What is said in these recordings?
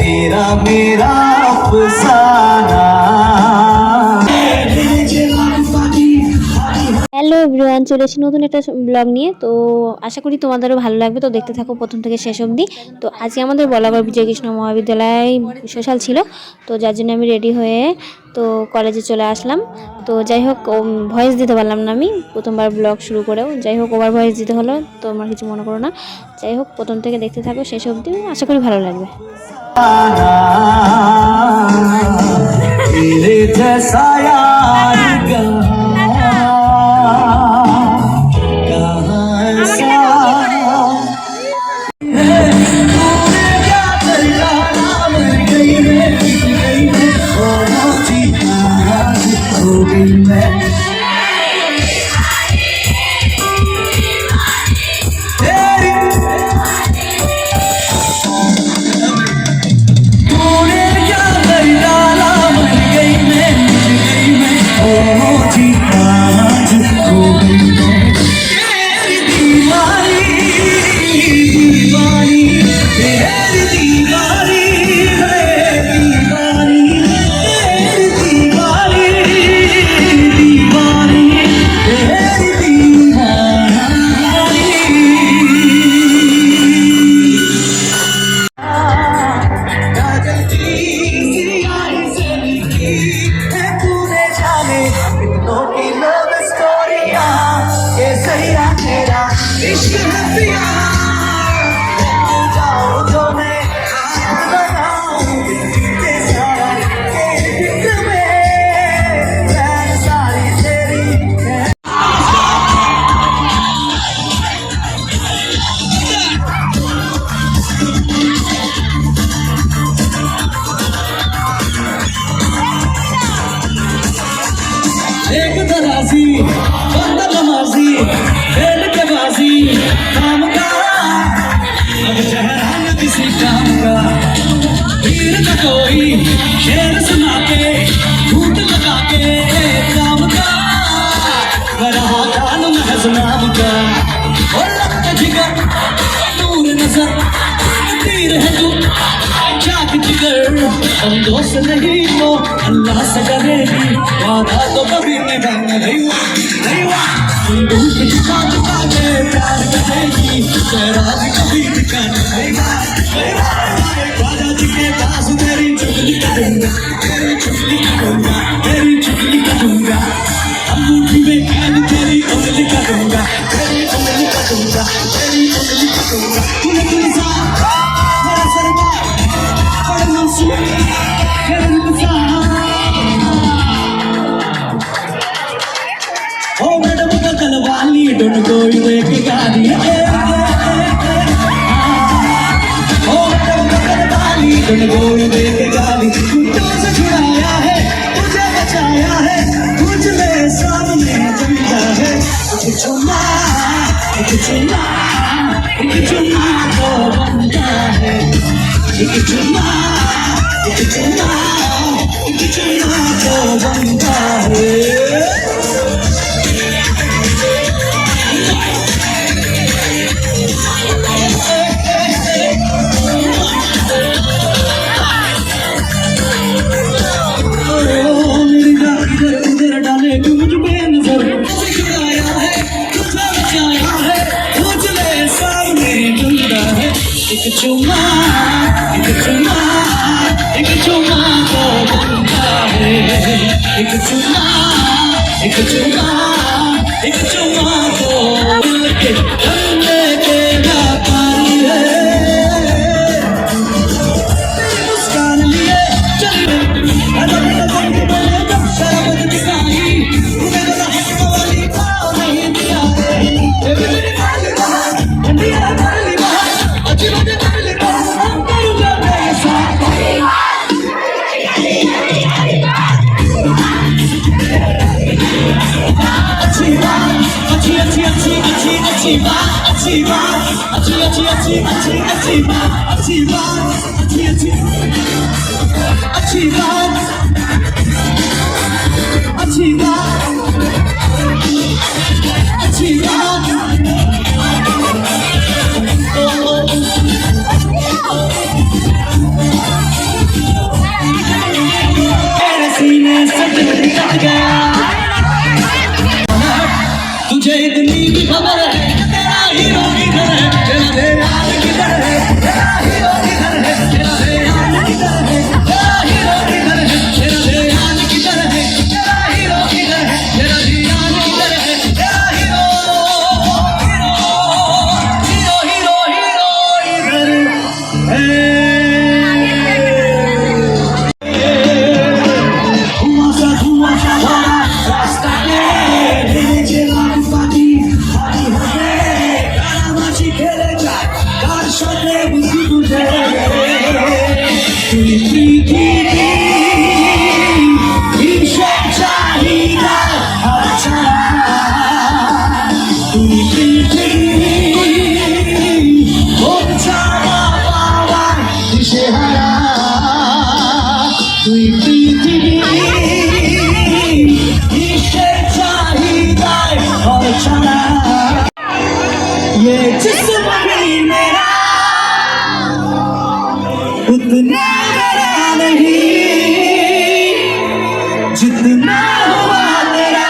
तेरा मेरा अफसाना। হ্যালো এভরিওয়ান, চলে এসেছি নতুন একটা ব্লগ নিয়ে। তো আশা করি তোমাদেরও ভালো লাগবে। তো দেখতে থাকো প্রথম থেকে শেষ অবধি। তো আজকে আমাদের বলাগড় বিজয়কৃষ্ণ মহাবিদ্যালয় সোশ্যাল ছিল, তো যার জন্য আমি রেডি হয়ে তো কলেজে চলে আসলাম। তো যাই হোক, ভয়েস দিতে পারলাম না আমি প্রথমবার ব্লগ শুরু করেও। যাই হোক, ওভার ভয়েস দিতে হলো, তো আমার কিছু মনে করো না। যাই হোক, প্রথম থেকে দেখতে থাকো শেষ অবধি, আশা করি ভালো লাগবে। तेरे जैसा यार कोई शेर सुना के झूठ लगा के काम का रहा कान महज नाम का और लगता जिगर दूर नजर तीर है तू चाक जिगर हम दोस्त नहीं तो अल्लाह से डरेगी वादा तो कभी निभाना नहीं हुआ दूर झुका झुका के प्यार करेगी तेरा भी कभी ठिकाना नहीं राजा जी के पास तेरी चुगली करूंगा तेरी चुगली करूंगा अंगूठी में कैद तेरी उंगली करूंगा तेरी उंगली करूंगा तेरी उंगली करूंगा तूने तुलसा मेरा सरवा बड़ा मंसूर मेरा तुलसा ओ मैडम बगल वाली डोंट गो वे की गाड़ी डोंट गो वे की गाड़ी कुत्तों से छुड़ाया है तुझे बचाया है तुझ मेरे सामने जिंदा है एक चुम्मा तो बनता है एक चुम्मा तो बनता है एक चुम्मा तो बनता है एक चुम्मा तो के ठंडे के व्यापारी है मुस्कान लिए चलिए शराबत दिखाई मेरा हक वाली पाँव नहीं दिया ध्यान किधर है, तेरा हीरो किधर है, तेरा ध्यान किधर है, तेरा हीरो किधर है, तेरा ध्यान किधर है, तेरा हीरो किधर है, तेरा ध्यान किधर है, तेरा हीरो हीरो हीरो हीरो इधर है। धुआं सा भरा रास्ता में भेजे लाल पाती हाथी होते कानामाची खेले যায় কার সাথে বুঝি বুঝে তুই পৃথিবী ভীষণ চাহিদা আচ্ছা তুই পৃথিবী মন ছাড়া পাওয়ার দিশেহারা তুই পৃথিবী ये जिस्म भी मेरा उतना बड़ा नहीं जितना हुआ तेरा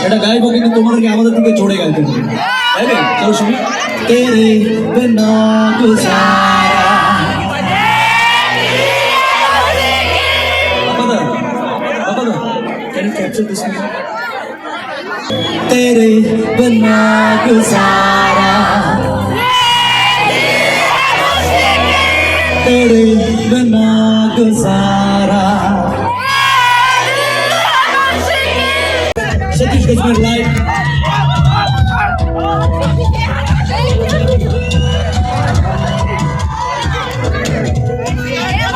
এটা গাইবো কিন্তু তোমাদেরকে আমাদের থেকে জোরে গাইতে হবে তাইলে চলো শুনি तेरे बिना गुजारा Papada, can you capture this music? तेरे बिना गुजारा तेरे बिना गुजारा Satish Gajmer live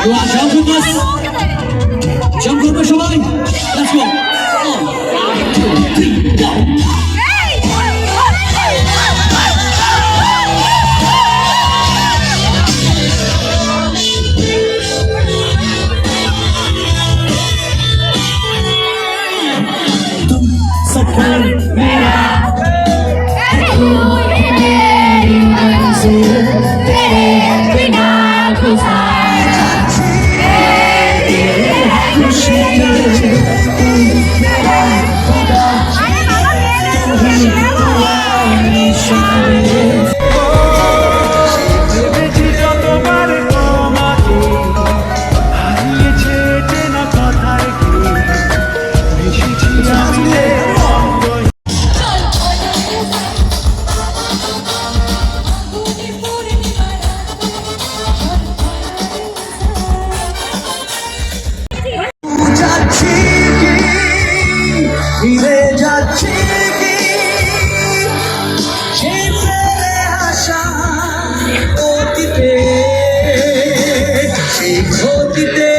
You are jump with us jump করবে সবাই let's go 1 2 3 go तुम सफर मेरा मेरी मंजिल तेरे बिना गुजारा खुशी मेरा खुदा तुम दुआ निशान ফিরে যাচ্ছি কি সে ফেলে আসা অতীতে সেই অতীতে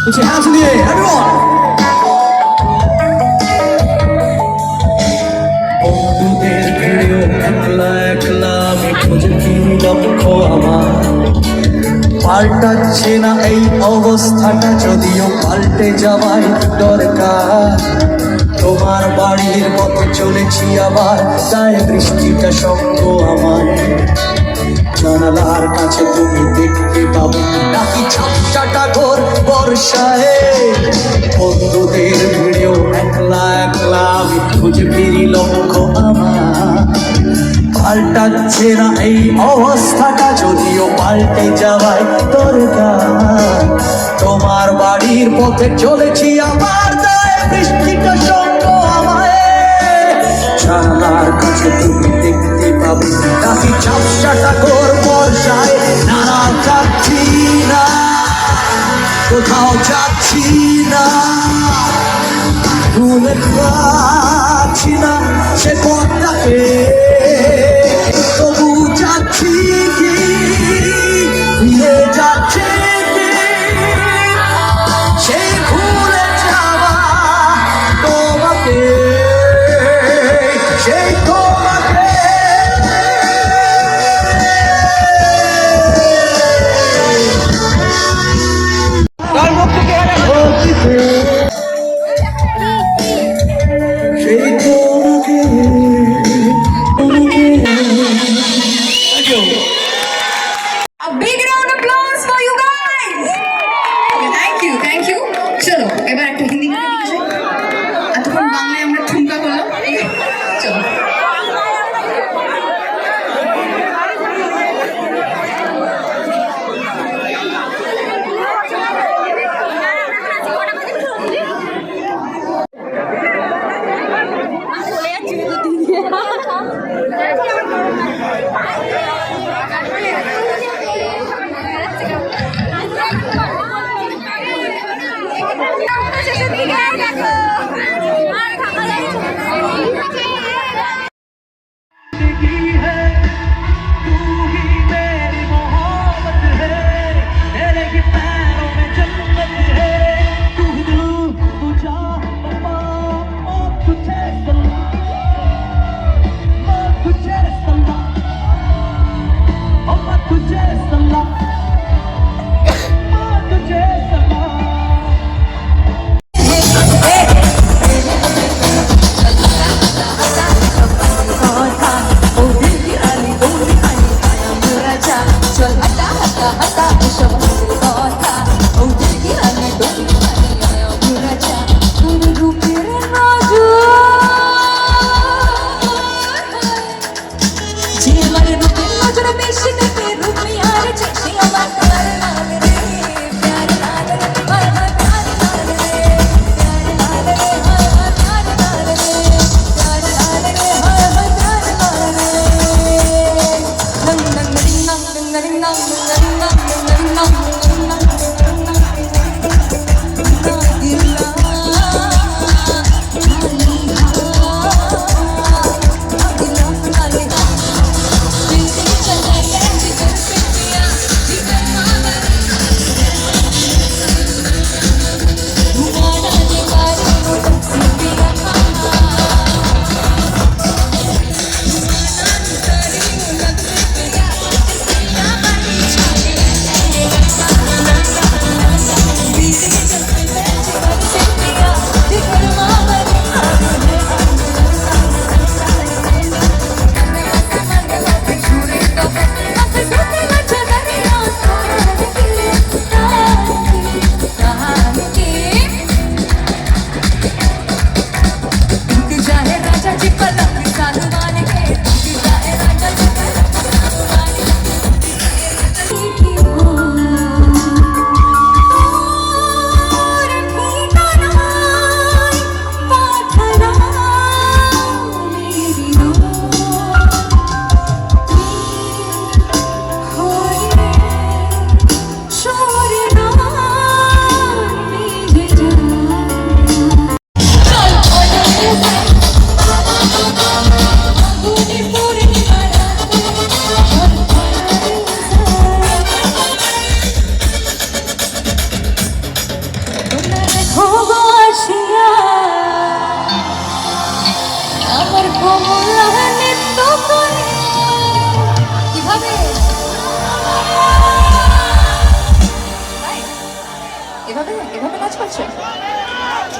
Put your hands in the air, everyone! বন্ধুদের ভিড়ে একলা একলা আমি খুঁজে ফিরি লক্ষ্য আমার পাল্টাচ্ছে না এই অবস্থাটা যদিও পাল্টে যাওয়ার দরকার তোমার বাড়ির পথে চলেছি আবার তাই বৃষ্টিটা সঙ্গ আমার জানালার কাছে তুমি দেখতে পাবে নাকি ঝাপটাটা ঘোর বর্ষায় বন্ধুদের ভিড়েও একলা একলা আমি খুঁজে ফিরি লক্ষ্য আমার পাল্টাচ্ছে না এই অবস্থাটা যদিও পাল্টে যাওয়ায় দরকার তোমার বাড়ির পথে চলেছি আমার তাই বৃষ্টিটা সঙ্গ আমায় জানালার কাছে তুমি দেখতে পাবে নাকি ঝাপসাটা ঘোর বর্ষায় নানা যাচ্ছি না কোথাও যাচ্ছি না ভুলে পাচ্ছি না সে পথটাকে তবু যাচ্ছি কি ফিরে যাচ্ছি কি সেই ভুলে যাওয়া তোমাকে সেই তোমাকে কার মুখ থেকে সেই তোমাকে A big round of applause for you guys. Okay, thank you. चलो, এবার একটা হিন্দি जिंदगी है तू ही मेरी मोहब्बत है तेरे ही पैरों में जन्नत है तू दिल तू चाह वफा और तुझे सलाम मैं तुझे सलाम और मैं तुझे सलाम मैं तुझे सलाम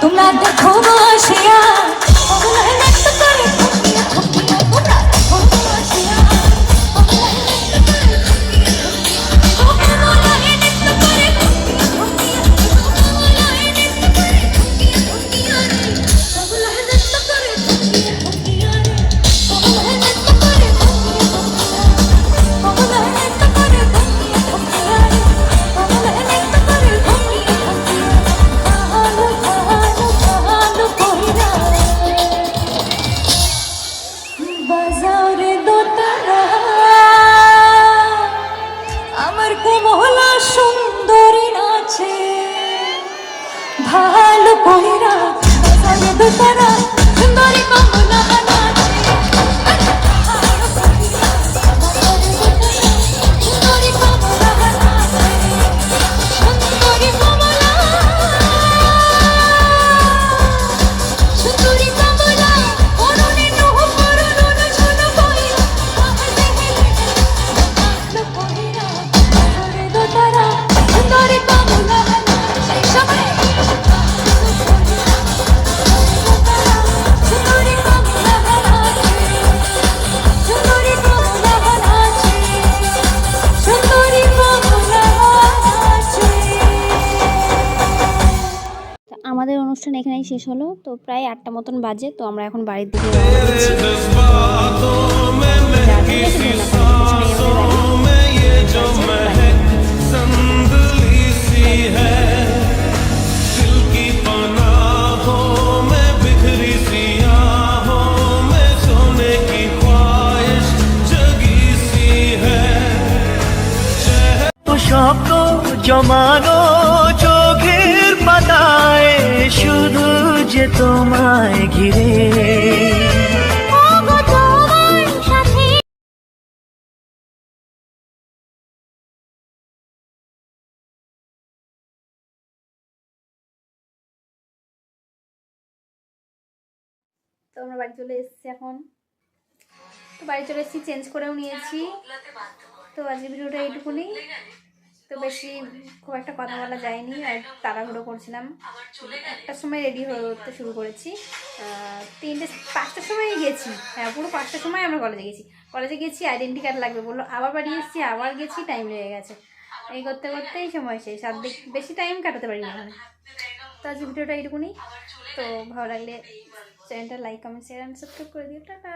তোমরা দেখো বসিয়া অবলায় নৃত্য করে ঠকিয়া ঠকিয়া তোমরা দেখো বসিয়া অবলায় নৃত্য করে ঠকিয়া ঠকিয়া অবলায় নৃত্য করে ঠকিয়া ঠকিয়া অবলায় নৃত্য করে ঠকিয়া ঠকিয়া রে অবলায় নৃত্য করে ঠকিয়া ঠকিয়া রে অবলায় নৃত্য করে ঠকিয়া ঠকিয়া অবলায় নৃত্য করে ঠকিয়া ঠকিয়া রে অবলায় নৃত্য করে ঠকিয়া ঠকিয়া বাজারে দোতারা আমার কোমলা সুন্দরী নাচে ভালো কইরা বাজারে দোতারা সুন্দরী কমলা নাচে সুন্দরী কমলা নাচে সুন্দরী কমলা সুন্দরী কমলা অরুণে নহ পরনুন ঝুন বইরা আহলে হেলে ভালো কইরা বাজারে দোতারা সুন্দরী কমলা নাচে সবাই সুন্দরী কমলা নাচে সুন্দরী কমলা নাচে সুন্দরী কমলা নাচে। তো আমাদের অনুষ্ঠান এখানেই শেষ হলো। তো প্রায় 8টা মতন বাজে। তো আমরা এখন বাড়ির দিকে রওনা দিচ্ছি। শব্দ জমানো চোখের পাতায় শুধু যে তোমায় ঘিরে। ওগো তোমার সাথে তো আমরা বাড়ি চলে এসেছি এখন। তো বাড়ি চলে এসেছি, চেঞ্জ করেও নিয়েছি। তো আজকে ভিডিওটা এইটুকুনি। তো বেশি খুব একটা কথা বলা যায়নি, আর তাড়াহুড়ো করছিলাম। 1টার সময় রেডি হতে শুরু করেছি, 5টার সময় গেছি। হ্যাঁ, পুরো 5টার সময় আমরা কলেজে গেছি আইডেন্টি কার্ড লাগবে বললো, আবার বাড়ি এসেছি, আবার গেছি, টাইম লেগে গেছে। এই করতে করতেই সময় শেষ, আর বেশি টাইম কাটাতে পারি না এখানে। তো আজকে ভিডিওটা এইটুকুনি। তো ভালো লাগলে চ্যানেলটা like, comment, share and subscribe করে দিও। টাটা।